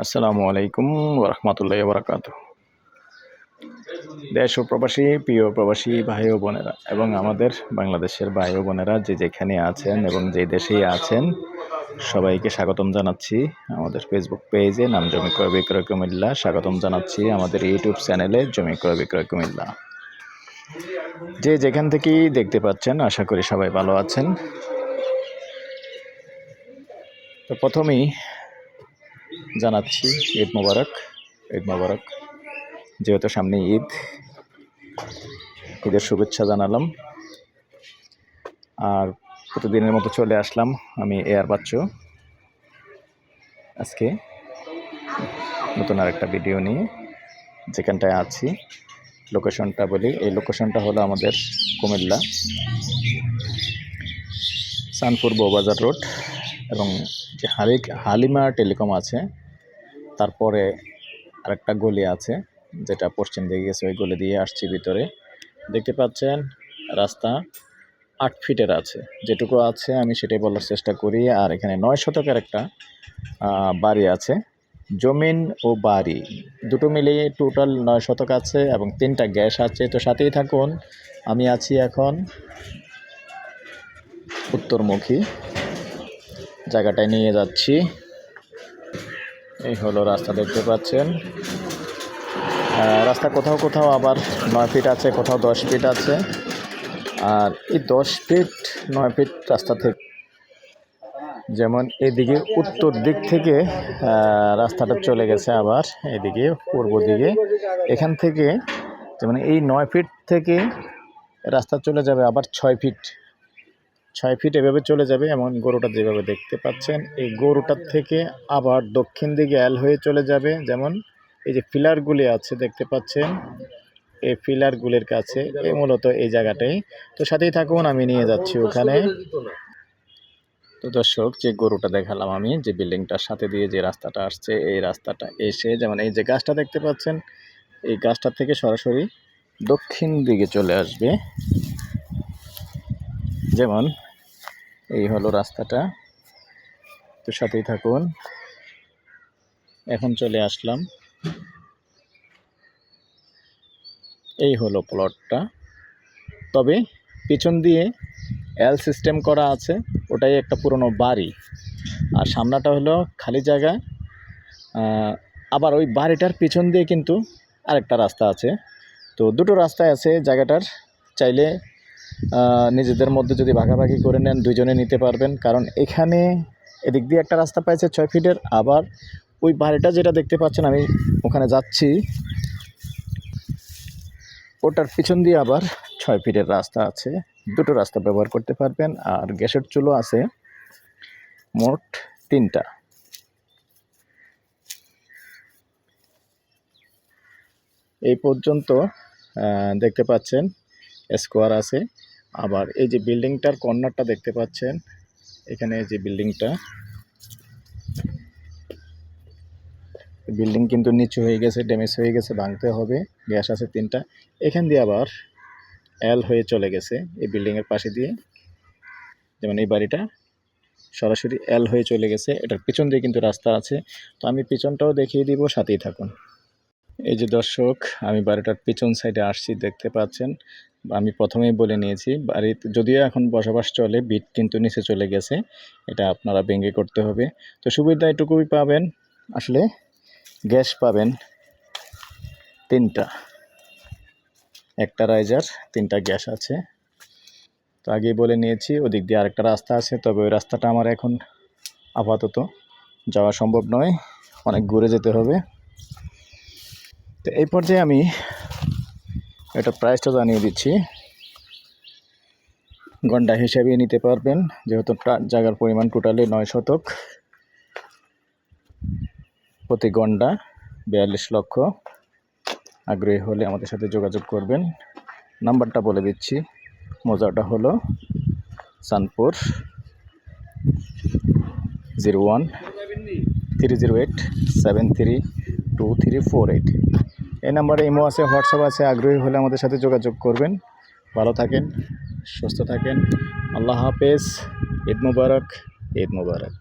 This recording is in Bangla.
আসসালামু আলাইকুম ওরহমতুল্লাহি বারাকাতুহু। দেশ ও প্রবাসী প্রিয় প্রবাসী ভাই ও বোনেরা এবং আমাদের বাংলাদেশের ভাই ও বোনেরা যে যেখানে আছেন এবং যে দেশেই আছেন সবাইকে স্বাগতম জানাচ্ছি আমাদের ফেসবুক পেজে নাম জমি ক্রয় বিক্রয় কুমিল্লা। স্বাগতম জানাচ্ছি আমাদের ইউটিউব চ্যানেলে জমি ক্রয় বিক্রয় কুমিল্লা। যে যেখান থেকেই দেখতে পাচ্ছেন আশা করি সবাই ভালো আছেন। তো প্রথমেই জানাচ্ছি ঈদ মোবারক। ঈদ মোবারক, যেহেতু সামনে ঈদের শুভেচ্ছা জানালাম। আর প্রতিদিনের মতো চলে আসলাম আমি এয়ার বাচ্চু আজকে নতুন আরেকটা ভিডিও নিয়ে। যেখানটায় আছি লোকেশনটা বলি, এই লোকেশনটা হলো আমাদের কুমিল্লা সানপুর বউবাজার রোড এবং যে হালিমা টেলিকম আছে তারপরে আরেকটা গলি আছে যেটা পশ্চিম দিকে গেছে, ওই গলি দিয়ে আসছি ভিতরে। দেখতে পাচ্ছেন রাস্তা 8 ফিটের আছে, যেটুকু আছে আমি সেটাই বলার চেষ্টা করি। আর এখানে 9 শতকের একটা বাড়ি আছে, জমিন ও বাড়ি দুটো মিলিয়ে টোটাল 9 শতক আছে এবং 3টা গ্যাস আছে। তো সাথেই থাকুন, আমি আছি এখন উত্তরমুখী জায়গাটায় নিয়ে যাচ্ছি। এই হলো রাস্তা, দেখতে পাচ্ছেন। রাস্তা কোথাও কোথাও আবার 9 ফিট আছে, কোথাও 10 ফিট আছে। আর এই 10 ফিট 9 ফিট রাস্তা থেকে যেমন এদিকে উত্তর দিক থেকে রাস্তাটা চলে গেছে আবার এদিকে পূর্ব দিকে। এখান থেকে যেমন এই 9 ফিট থেকে রাস্তা চলে যাবে আবার 6 ফিট এভাবে চলে যাবে। এমন গরুটা যেভাবে দেখতে পাচ্ছেন, এই গরুটার থেকে আবার দক্ষিণ দিকে এল হয়ে চলে যাবে। যেমন এই যে পিলারগুলি আছে দেখতে পাচ্ছেন, এই পিলারগুলির কাছে এই মূলত এই জায়গাটাই। তো সাথেই থাকুন, আমি নিয়ে যাচ্ছি ওখানে। তো দর্শক, যে গরুটা দেখালাম আমি, যে বিল্ডিংটার সাথে দিয়ে যে রাস্তাটা আসছে, এই রাস্তাটা এসে যেমন এই যে গাছটা দেখতে পাচ্ছেন, এই গাছটা থেকে সরাসরি দক্ষিণ দিকে চলে আসবে। যেমন এই হলো রাস্তাটা। তো সাথেই থাকুন, এখন চলে আসলাম। এই হলো প্লটটা, তবে পিছন দিয়ে এল সিস্টেম করা আছে, ওটাই একটা পুরনো বাড়ি। আর সামনাটা হলো খালি জায়গা। আবার ওই বাড়িটার পিছন দিয়ে কিন্তু আরেকটা রাস্তা আছে। তো দুটো রাস্তায় আছে জায়গাটার। চাইলে নিজেদের মধ্যে যদি ভাগাভাগি করে নেন, দুইজনে নিতে পারবেন। কারণ এখানে এদিক দিয়ে একটা রাস্তা পাইছে 6 ফিটের, আবার ওই বাড়িটা যেটা দেখতে পাচ্ছেন আমি ওখানে যাচ্ছি, ওটার পিছন দিয়ে আবার 6 ফিটের রাস্তা আছে। দুটো রাস্তা ব্যবহার করতে পারবেন। আর গ্যাসের চুলো আছে মোট 3টা। এই পর্যন্ত দেখতে পাচ্ছেন স্কোয়ার আছে। আবার এই যে বিল্ডিংটার কর্নারটা দেখতে পাচ্ছেন, এখানে যে বিল্ডিং কিন্তু নিচু হয়ে গেছে, ড্যামেজ হয়ে গেছে, ভাঙতে হবে। গ্যাস আছে 3টা। এখান দিয়ে আবার এল হয়ে চলে গেছে এই বিল্ডিংয়ের পাশে দিয়ে। যেমন এই বাড়িটা সরাসরি এল হয়ে চলে গেছে, এটার পিছন দিয়ে কিন্তু রাস্তা আছে। তো আমি পিছনটাও দেখিয়ে দিব, সাথেই থাকুন। এই যে দর্শক, আমি বাড়িটার পিছন সাইডে আসছি, দেখতে পাচ্ছেন। আমি প্রথমেই বলে নিয়েছি, বাড়িতে যদিও এখন বসবাস চলে, বিট কিন্তু নিচে চলে গেছে, এটা আপনারা ভেঙে করতে হবে। তো সুবিধা এটুকুই পাবেন, আসলে গ্যাস পাবেন 3টা, একটা রাইজার, 3টা গ্যাস আছে। তো আগেই বলে নিয়েছি, ওদিক দিয়ে আরেকটা রাস্তা আছে, তবে ওই রাস্তাটা আমার এখন আপাতত যাওয়া সম্ভব নয়, অনেক ঘুরে যেতে হবে। তো এই পর্যায়ে আমি এটা প্রাইসটা জানিয়ে দিচ্ছি। গন্ডা হিসাবে নিতে পারবেন, যেহেতু জায়গার পরিমাণ টোটালি 9 শতক। প্রতি গন্ডা 42 লক্ষ। আগ্রহী হলে আমাদের সাথে যোগাযোগ করবেন। নাম্বারটা বলে দিচ্ছি, মজাটা হলো সানপুর 01-308-732348। এই নাম্বারে ইমো আছে, হোয়াটসঅ্যাপ আছে। আগ্রহী হলে আমাদের সাথে যোগাযোগ করবেন। ভালো থাকেন, সুস্থ থাকেন। আল্লাহ হাফেজ। ঈদ মুবারক, ঈদ মুবারক।